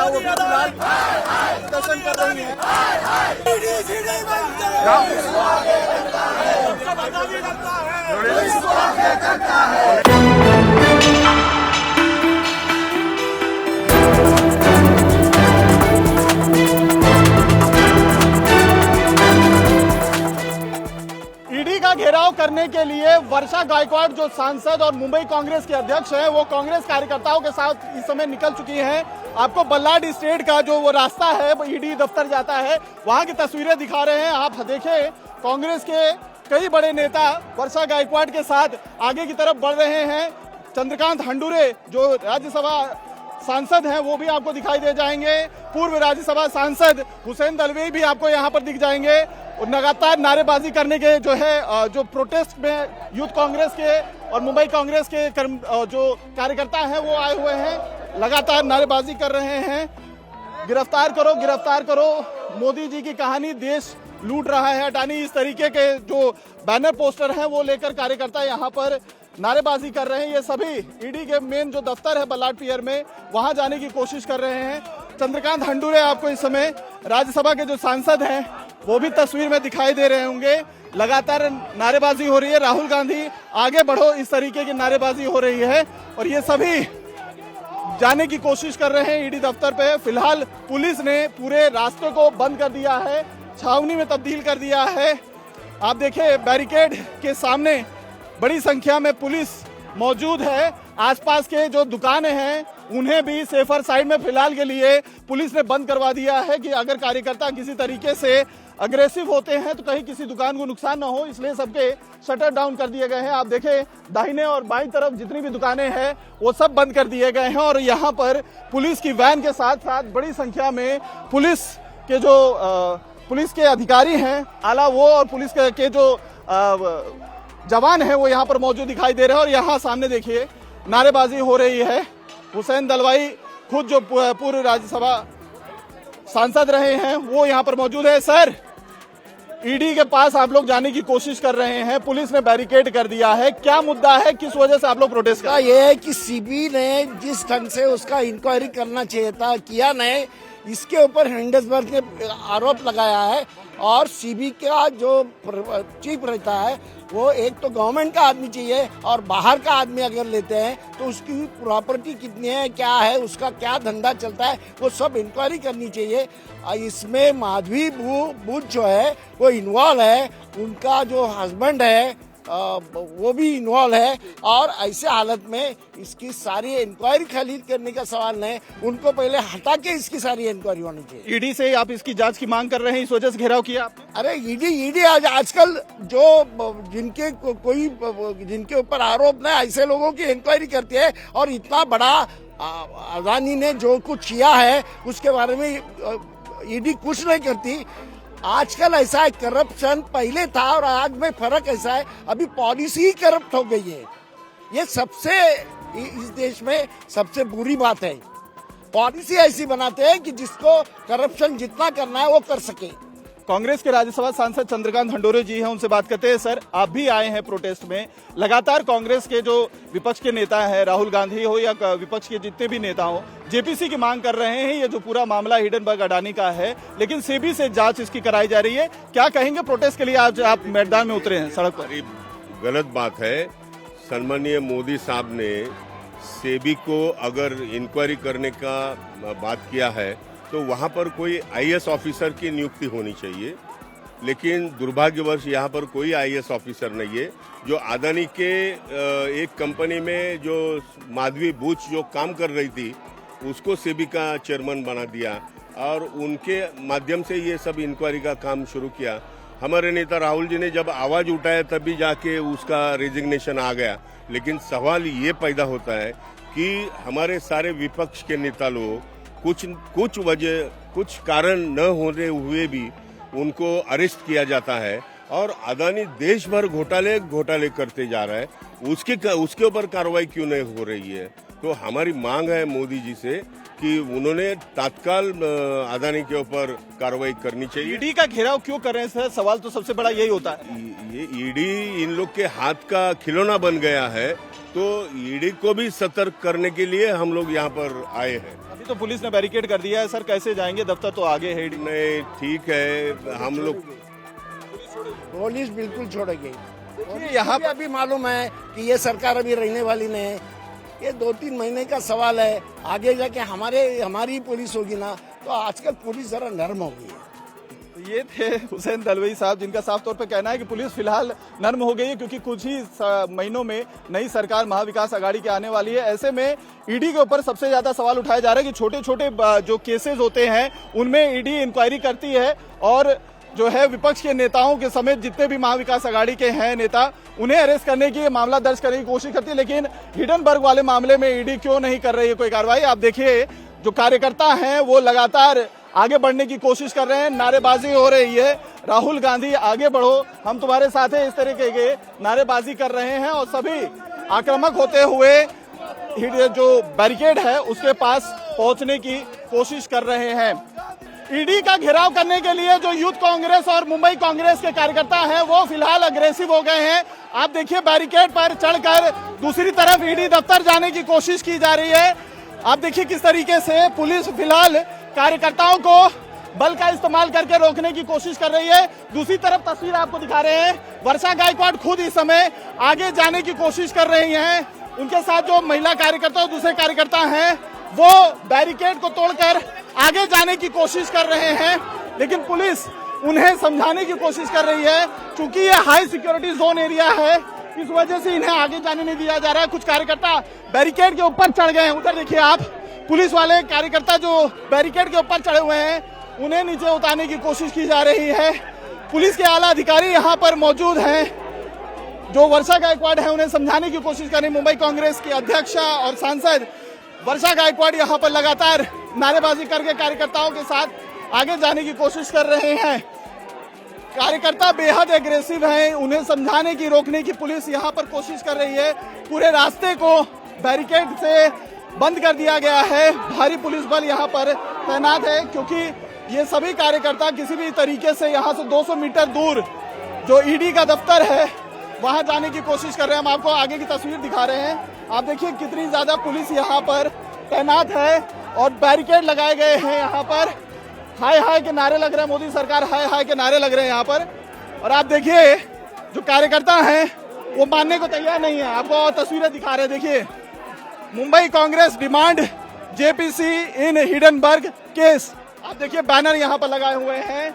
था वो फिलहाल प्रदर्शन कर रही है। ईडी का घेराव करने के लिए वर्षा गायकवाड़ जो सांसद और मुंबई कांग्रेस के अध्यक्ष हैं, वो कांग्रेस कार्यकर्ताओं के साथ इस समय निकल चुकी हैं। आपको बल्लाड स्टेट का जो वो रास्ता है, ईडी दफ्तर जाता है, वहां की तस्वीरें दिखा रहे हैं। आप देखें, कांग्रेस के कई बड़े नेता वर्षा गायकवाड़ के साथ आगे की तरफ बढ़ रहे हैं। चंद्रकांत हंडूरे जो राज्यसभा सांसद हैं, वो भी आपको दिखाई दे जाएंगे। पूर्व राज्यसभा सांसद हुसैन दलवी भी आपको यहाँ पर दिख जाएंगे। और लगातार नारेबाजी करने के जो प्रोटेस्ट में यूथ कांग्रेस के और मुंबई कांग्रेस के जो कार्यकर्ता हैं वो आए हुए हैं, लगातार नारेबाजी कर रहे हैं। गिरफ्तार करो, गिरफ्तार करो, मोदी जी की कहानी देश लूट रहा है अडानी, इस तरीके के जो बैनर पोस्टर हैं वो लेकर कार्यकर्ता यहाँ पर नारेबाजी कर रहे हैं। ये सभी ईडी के मेन जो दफ्तर है बल्लाड पियर में, वहां जाने की कोशिश कर रहे हैं। चंद्रकांत हंडूरे आपको इस समय राज्यसभा के जो सांसद हैं वो भी तस्वीर में दिखाई दे रहे होंगे। लगातार नारेबाजी हो रही है, राहुल गांधी आगे बढ़ो, इस तरीके की नारेबाजी हो रही है और ये सभी जाने की कोशिश कर रहे हैं ईडी दफ्तर पे। फिलहाल पुलिस ने पूरे रास्ते को बंद कर दिया है, छावनी में तब्दील कर दिया है। आप देखिए, बैरिकेड के सामने बड़ी संख्या में पुलिस मौजूद है। आसपास के जो दुकानें हैं उन्हें भी सेफर साइड में फिलहाल के लिए पुलिस ने बंद करवा दिया है कि अगर कार्यकर्ता किसी तरीके से अग्रेसिव होते हैं तो कहीं किसी दुकान को नुकसान ना हो, इसलिए सबके शटर डाउन कर दिए गए हैं। आप देखें, दाहिने और बाईं तरफ जितनी भी दुकानें हैं वो सब बंद कर दिए गए हैं और यहाँ पर पुलिस की वैन के साथ साथ बड़ी संख्या में पुलिस के अधिकारी हैं, आला वो और पुलिस के जो जवान हैं वो यहाँ पर मौजूद दिखाई दे रहे हैं। और यहाँ सामने देखिए नारेबाजी हो रही है। हुसैन दलवाई खुद जो पूर्व राज्यसभा सांसद रहे हैं वो यहाँ पर मौजूद है। सर, ईडी के पास आप लोग जाने की कोशिश कर रहे हैं, पुलिस ने बैरिकेड कर दिया है, क्या मुद्दा है, किस वजह से आप लोग प्रोटेस्ट कर रहे हैं? ये है कि सीबी ने जिस ढंग से उसका इंक्वायरी करना चाहिए था किया नहीं, इसके ऊपर हिंडसबर्ग ने आरोप लगाया है। और सीबी का जो चीफ रहता है वो एक तो गवर्नमेंट का आदमी चाहिए और बाहर का आदमी अगर लेते हैं तो उसकी प्रॉपर्टी कितनी है, क्या है, उसका क्या धंधा चलता है, वो सब इंक्वायरी करनी चाहिए। इसमें माधवी बुच जो है वो इन्वॉल्व है, उनका जो हस्बैंड है वो भी इन्वॉल्व है। और ऐसे हालत में इसकी सारी इंक्वायरी खाली करने का सवाल नहीं, उनको पहले हटा के इसकी सारी इंक्वायरी होनी चाहिए। ईडी से आप इसकी जांच की मांग कर रहे हैं, इस वजह से घेराव किया आपने? अरे ईडी आजकल जो जिनके ऊपर आरोप नहीं, ऐसे लोगों की इंक्वायरी करती है। और इतना बड़ा अडानी ने जो कुछ किया है उसके बारे में ईडी कुछ नहीं करती। आजकल ऐसा है, करप्शन पहले था और आज में फर्क ऐसा है, अभी पॉलिसी ही करप्ट हो गई है। ये सबसे इस देश में सबसे बुरी बात है। पॉलिसी ऐसी बनाते हैं कि जिसको करप्शन जितना करना है वो कर सके। कांग्रेस के राज्यसभा सांसद चंद्रकांत हंडूरे जी हैं, उनसे बात करते हैं। सर, आप भी आए हैं प्रोटेस्ट में, लगातार कांग्रेस के जो विपक्ष के नेता हैं, राहुल गांधी हो या विपक्ष के जितने भी नेता हो, जेपीसी की मांग कर रहे हैं। ये जो पूरा मामला हिंडनबर्ग अडानी का है, लेकिन सेबी से जांच इसकी कराई जा रही है। क्या कहेंगे प्रोटेस्ट के लिए आज आप मैदान में उतरे हैं, सड़क पर? गलत बात है। सम्मानीय मोदी साहब ने सेबी को अगर इंक्वायरी करने का बात किया है तो वहाँ पर कोई आईएएस ऑफिसर की नियुक्ति होनी चाहिए, लेकिन दुर्भाग्यवश यहाँ पर कोई आईएएस ऑफिसर नहीं है। जो अडानी के एक कंपनी में जो माधवी बुच जो काम कर रही थी उसको सेबी का चेयरमैन बना दिया और उनके माध्यम से ये सब इंक्वायरी का काम शुरू किया। हमारे नेता राहुल जी ने जब आवाज उठाया तभी जाके उसका रेजिग्नेशन आ गया। लेकिन सवाल ये पैदा होता है कि हमारे सारे विपक्ष के नेता लोग कुछ कारण न होने हुए भी उनको अरेस्ट किया जाता है और अडानी देश भर घोटाले करते जा रहा है, उसके ऊपर कार्रवाई क्यों नहीं हो रही है? तो हमारी मांग है मोदी जी से कि उन्होंने तत्काल अडानी के ऊपर कार्रवाई करनी चाहिए। ईडी का घेराव क्यों कर रहे हैं सर? सवाल तो सबसे बड़ा यही होता है। ये ईडी इन लोग के हाथ का खिलौना बन गया है, तो ईडी को भी सतर्क करने के लिए हम लोग यहाँ पर आए हैं। अभी तो पुलिस ने बैरिकेड कर दिया है सर, कैसे जाएंगे? दफ्तर तो आगे है। नहीं ठीक है, हम लोग पुलिस बिल्कुल छोड़ेगी। यहाँ यहाँ पे अभी मालूम है कि ये सरकार अभी रहने वाली नहीं है, ये 2-3 महीने का सवाल है। आगे जाके हमारी पुलिस होगी ना, तो आजकल पुलिस जरा नर्म हो गई है। तो ये थे हुसैन दलवई साहब, जिनका साफ तौर पे कहना है कि पुलिस फिलहाल नर्म हो गई है, क्योंकि कुछ ही महीनों में नई सरकार महाविकास आघाड़ी की आने वाली है। ऐसे में ईडी के ऊपर सबसे ज्यादा सवाल उठाया जा रहा है कि छोटे छोटे जो केसेस होते हैं उनमें ईडी इंक्वायरी करती है, और जो है विपक्ष के नेताओं के समेत जितने भी महाविकास आघाड़ी के हैं नेता, उन्हें अरेस्ट करने की, मामला दर्ज करने की कोशिश करती है। लेकिन हिडनबर्ग वाले मामले में ईडी क्यों नहीं कर रही है कोई कार्रवाई? आप देखिए, जो कार्यकर्ता हैं वो लगातार आगे बढ़ने की कोशिश कर रहे हैं, नारेबाजी हो रही है, राहुल गांधी आगे बढ़ो, हम तुम्हारे साथ हैं, इस तरीके के नारेबाजी कर रहे हैं, और सभी आक्रामक होते हुए जो बैरिकेड है उसके पास पहुंचने की कोशिश कर रहे हैं। ईडी का घेराव करने के लिए जो यूथ कांग्रेस और मुंबई कांग्रेस के कार्यकर्ता हैं वो फिलहाल अग्रेसिव हो गए हैं। आप देखिए, बैरिकेड पर चढ़कर दूसरी तरफ ईडी दफ्तर जाने की कोशिश की जा रही है। आप देखिए किस तरीके से पुलिस फिलहाल कार्यकर्ताओं को बल का इस्तेमाल करके रोकने की कोशिश कर रही है। दूसरी तरफ तस्वीर आपको दिखा रहे हैं, वर्षा गायकवाड़ खुद इस समय आगे जाने की कोशिश कर रही हैं। उनके साथ जो महिला कार्यकर्ता और दूसरे कार्यकर्ता हैं वो बैरिकेड को तोड़कर आगे जाने की कोशिश कर रहे हैं, लेकिन पुलिस उन्हें समझाने की कोशिश कर रही है। चूंकि ये हाई सिक्योरिटी जोन एरिया है, इस वजह से इन्हें आगे जाने नहीं दिया जा रहा है। कुछ कार्यकर्ता बैरिकेड के ऊपर चढ़ गए हैं, उधर देखिए आप, पुलिस वाले कार्यकर्ता जो बैरिकेड के ऊपर चढ़े हुए हैं उन्हें नीचे उतारने की कोशिश की जा रही है। पुलिस के आला अधिकारी यहाँ पर मौजूद हैं, जो वर्षा गायकवाड़ है उन्हें समझाने की कोशिश कर रही है। मुंबई कांग्रेस की अध्यक्षा और सांसद वर्षा गायकवाड़ यहाँ पर लगातार नारेबाजी करके कार्यकर्ताओं के साथ आगे जाने की कोशिश कर रहे हैं। कार्यकर्ता बेहद एग्रेसिव हैं, उन्हें समझाने की, रोकने की पुलिस यहाँ पर कोशिश कर रही है। पूरे रास्ते को बैरिकेड से बंद कर दिया गया है, भारी पुलिस बल यहाँ पर तैनात है, क्योंकि ये सभी कार्यकर्ता किसी भी तरीके से यहाँ से 200 मीटर दूर जो ईडी का दफ्तर है वहां जाने की कोशिश कर रहे हैं। हम आपको आगे की तस्वीर दिखा रहे हैं, आप देखिए कितनी ज्यादा पुलिस यहाँ पर तैनात है और बैरिकेड लगाए गए हैं। यहाँ पर हाय हाय के नारे लग रहे हैं, मोदी सरकार हाय हाय के नारे लग रहे हैं यहाँ पर। और आप देखिए जो कार्यकर्ता हैं वो मानने को तैयार नहीं है। आपको और तस्वीरें दिखा रहे हैं, देखिए, मुंबई कांग्रेस डिमांड जेपीसी इन हिडनबर्ग केस। आप देखिए बैनर यहाँ पर लगाए हुए हैं,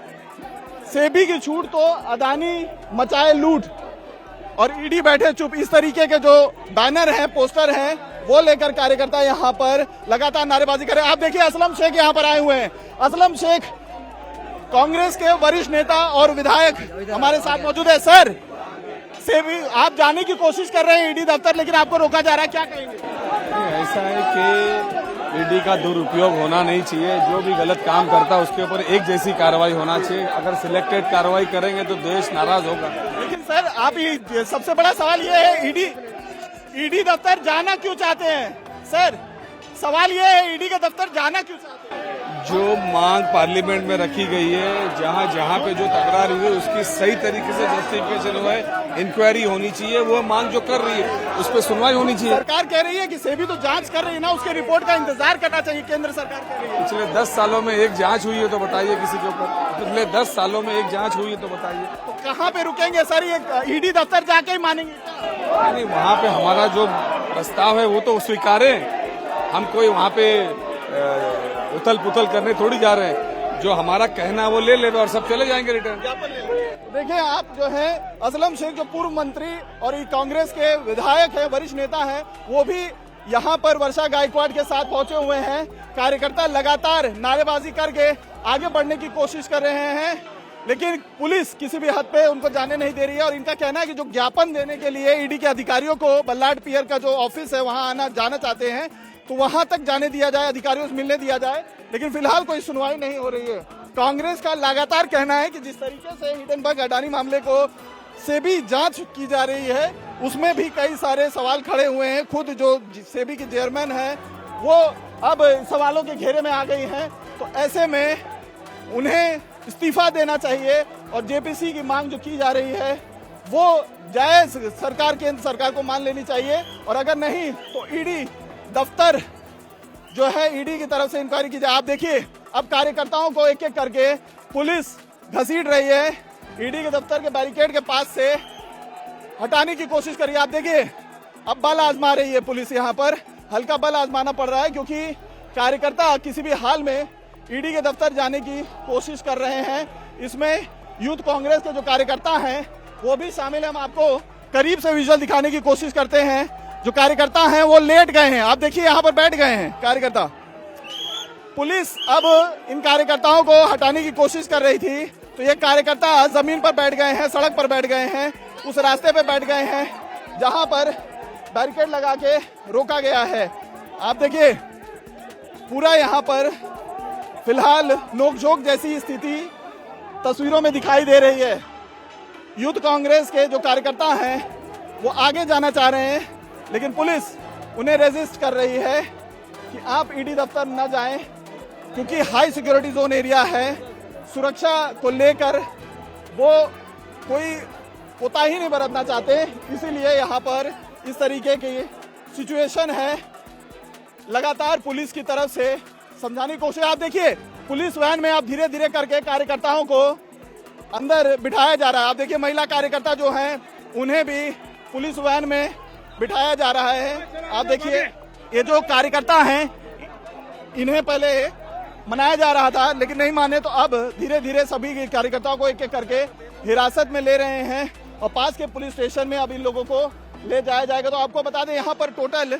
सेबी की छूट तो अदानी मचाए लूट, और ईडी बैठे चुप, इस तरीके के जो बैनर हैं, पोस्टर हैं, वो लेकर कार्यकर्ता यहाँ पर लगातार नारेबाजी कर रहे हैं। आप देखिए असलम शेख यहाँ पर आए हुए हैं। असलम शेख कांग्रेस के वरिष्ठ नेता और विधायक हमारे साथ मौजूद है। सर, सेबी आप जाने की कोशिश कर रहे हैं ईडी दफ्तर, लेकिन आपको रोका जा रहा है, क्या कहेंगे? ऐसा है कि ईडी का दुरुपयोग होना नहीं चाहिए। जो भी गलत काम करता है उसके ऊपर एक जैसी कार्रवाई होना चाहिए। अगर सिलेक्टेड कार्रवाई करेंगे तो देश नाराज होगा। लेकिन सर, आप ये सबसे बड़ा सवाल ये है, ईडी दफ्तर जाना क्यों चाहते हैं? सर, सवाल ये है, ईडी का दफ्तर जाना क्यों चाहते हैं? जो मांग पार्लियामेंट में रखी गई है, जहाँ जहाँ पे जो तकरार हुई है उसकी सही तरीके से जस्टिफिकेशन हुआ है, इंक्वायरी होनी चाहिए। वो मांग जो कर रही है उस पर सुनवाई होनी चाहिए। सरकार कह रही है कि सेबी तो जांच कर रही है ना, उसके रिपोर्ट का इंतजार करना चाहिए, केंद्र सरकार कह रही है। पिछले 10 सालों में एक जांच हुई है तो बताइए किसी के ऊपर? पिछले 10 सालों में एक जांच हुई है तो बताइए। तो कहाँ पे रुकेंगे सर? ये ईडी दफ्तर जाके ही मानेंगे? नहीं, वहाँ पे हमारा जो प्रस्ताव है वो तो स्वीकारें। हम कोई वहाँ पे उथल पुथल करने थोड़ी जा रहे हैं। जो हमारा कहना है वो ले ले और सब चले जाएंगे रिटर्न। देखिए, आप जो है असलम शेख जो पूर्व मंत्री और कांग्रेस के विधायक है, वरिष्ठ नेता है, वो भी यहाँ पर वर्षा गायकवाड़ के साथ पहुंचे हुए हैं। कार्यकर्ता लगातार नारेबाजी करके आगे बढ़ने की कोशिश कर रहे हैं, लेकिन पुलिस किसी भी हद पे उनको जाने नहीं दे रही है। और इनका कहना है कि जो ज्ञापन देने के लिए ईडी के अधिकारियों को बल्लाड पियर का जो ऑफिस है वहां जाना चाहते हैं, तो वहां तक जाने दिया जाए, अधिकारियों से मिलने दिया जाए, लेकिन फिलहाल कोई सुनवाई नहीं हो रही है। कांग्रेस का लगातार कहना है कि जिस तरीके से हिडनबर्ग अडानी मामले को सेबी जांच की जा रही है, उसमें भी कई सारे सवाल खड़े हुए हैं। खुद जो सेबी के चेयरमैन है वो अब सवालों के घेरे में आ गई हैं, तो ऐसे में उन्हें इस्तीफा देना चाहिए और जेपीसी की मांग जो की जा रही है वो जायज सरकार, केंद्र सरकार को मान लेनी चाहिए। और अगर नहीं तो ईडी दफ्तर जो है ईडी की तरफ से इंक्वायरी की जाए। आप देखिए अब कार्यकर्ताओं को एक एक करके पुलिस घसीट रही है, ईडी के दफ्तर के बैरिकेड के पास से हटाने की कोशिश करिए। आप देखिए अब बल आजमा रही है पुलिस, यहाँ पर हल्का बल आजमाना पड़ रहा है क्योंकि कार्यकर्ता किसी भी हाल में ईडी के दफ्तर जाने की कोशिश कर रहे हैं। इसमें यूथ कांग्रेस के जो कार्यकर्ता हैं वो भी शामिल है। हम आपको करीब से विजुअल दिखाने की कोशिश करते हैं। जो कार्यकर्ता हैं वो लेट गए हैं, आप देखिए यहाँ पर बैठ गए हैं कार्यकर्ता। पुलिस अब इन कार्यकर्ताओं को हटाने की कोशिश कर रही थी तो ये कार्यकर्ता जमीन पर बैठ गए हैं, सड़क पर बैठ गए हैं, उस रास्ते पे बैठ गए हैं जहां पर बैरिकेड लगा के रोका गया है। आप देखिए पूरा यहाँ पर फिलहाल नोकझोंक जैसी स्थिति तस्वीरों में दिखाई दे रही है। यूथ कांग्रेस के जो कार्यकर्ता हैं वो आगे जाना चाह रहे हैं लेकिन पुलिस उन्हें रेजिस्ट कर रही है कि आप ईडी दफ्तर न जाएं क्योंकि हाई सिक्योरिटी जोन एरिया है। सुरक्षा को लेकर वो कोई कोताही नहीं बरतना चाहते, इसीलिए यहाँ पर इस तरीके की सिचुएशन है। लगातार पुलिस की तरफ से समझाने की कोशिश। आप देखिए पुलिस वैन में आप धीरे धीरे करके कार्यकर्ताओं को अंदर बिठाया जा रहा है। आप देखिए महिला कार्यकर्ता जो हैं उन्हें भी पुलिस वैन में बिठाया जा रहा है। आप देखिए ये जो कार्यकर्ता हैं इन्हें पहले मनाया जा रहा था लेकिन नहीं माने तो अब धीरे धीरे सभी कार्यकर्ताओं को एक एक करके हिरासत में ले रहे हैं और पास के पुलिस स्टेशन में अब इन लोगों को ले जाया जाएगा। तो आपको बता दें यहाँ पर टोटल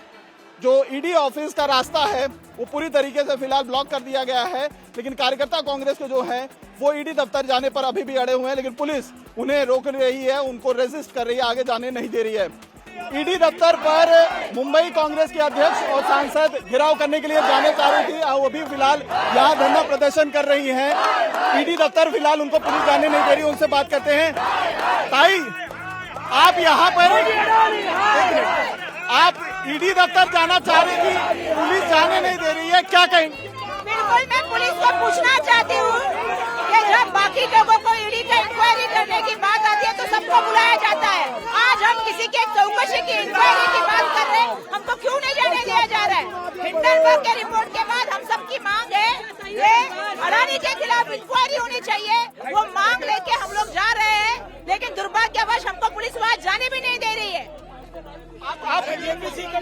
जो ईडी ऑफिस का रास्ता है वो पूरी तरीके से फिलहाल ब्लॉक कर दिया गया है लेकिन कार्यकर्ता कांग्रेस के जो हैं वो ईडी दफ्तर जाने पर अभी भी अड़े हुए हैं लेकिन पुलिस उन्हें रोक रही है, उनको रेजिस्ट कर रही है, आगे जाने नहीं दे रही है। ईडी दफ्तर पर मुंबई कांग्रेस के अध्यक्ष और सांसद घेराव करने के लिए जाने चाह रही थी, वो भी फिलहाल यहाँ धरना प्रदर्शन कर रही हैं। ईडी दफ्तर फिलहाल उनको पुलिस जाने नहीं दे रही। उनसे बात करते हैं। ताई आप यहाँ पर आप ईडी दफ्तर जाना चाह रही थी, पुलिस जाने नहीं दे रही है, क्या कहेंगे? बिल्कुल मैं पुलिस को पूछना चाहती हूँ कि जब बाकी लोगों को ईडी का इंक्वायरी करने की बात आती है तो सबको बुलाया जाता है। आज हम किसी के चौकसी की इंक्वायरी की बात कर रहे हैं, हमको क्यों नहीं जाने दिया जा रहा है? हिंडनबर्ग के रिपोर्ट के बाद हम सबकी मांग है ये अडानी के खिलाफ इंक्वायरी होनी चाहिए। वो मांग लेके हम लोग जा रहे हैं लेकिन दुर्भाग्यवश हमको पुलिस वहाँ जाने भी नहीं दे रही है। आप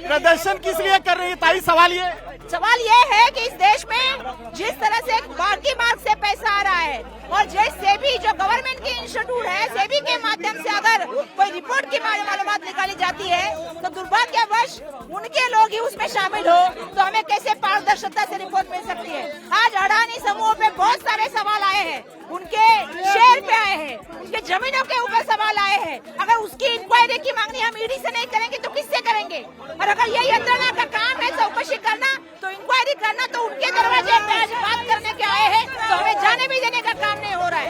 प्रदर्शन किस लिए कर रही है ताई? सवाल ये है कि इस देश में जिस तरह से बाकी मार्ग से पैसा आ रहा है और सेबी जो गवर्नमेंट की इंस्टीट्यूट है, सेबी के माध्यम से अगर कोई रिपोर्ट की मालूमात निकाली जाती है तो दुर्भाग्यवश उनके लोग ही उसमें शामिल हो तो हमें कैसे पारदर्शिता से रिपोर्ट मिल सकती है? आज अडानी समूह पे बहुत सारे सवाल आए हैं, उनके शेयर पे आए हैं, उनके जमीनों के ऊपर सवाल आए हैं। अगर उसकी इंक्वायरी की मांगनी हम ईडी से नहीं करेंगे तो किससे करेंगे? और अगर ये यंत्रणा का काम है चौकसी करना तो इंक्वायरी करना तो उनके दरवाजे पे आज बात करने के आए हैं तो हमें जाने भी देने का काम नहीं हो रहा है।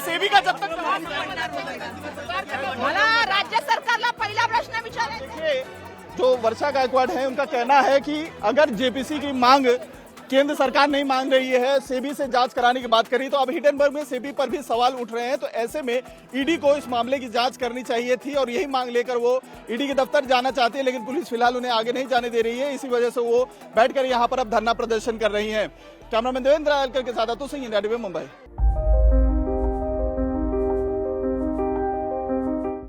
सेबी का जब तक मला राज्य सरकारला पहिला प्रश्न विचारायचा आहे। जो वर्षा गायकवाड़ है उनका कहना है कि अगर जेपीसी की मांग केंद्र सरकार नहीं मान रही है, सेबी से जांच कराने की बात करी तो अब हिंडनबर्ग में सेबी पर भी सवाल उठ रहे हैं। तो ऐसे में ईडी को इस मामले की जांच करनी चाहिए थी और यही मांग लेकर वो ईडी के दफ्तर जाना चाहते हैं लेकिन पुलिस फिलहाल उन्हें आगे नहीं जाने दे रही है। इसी वजह से वो बैठकर यहाँ पर अब धरना प्रदर्शन कर रही है। कैमरामैन देवेंद्र आयलकर के साथ अतुल सिंह, इंडिया टीवी मुंबई।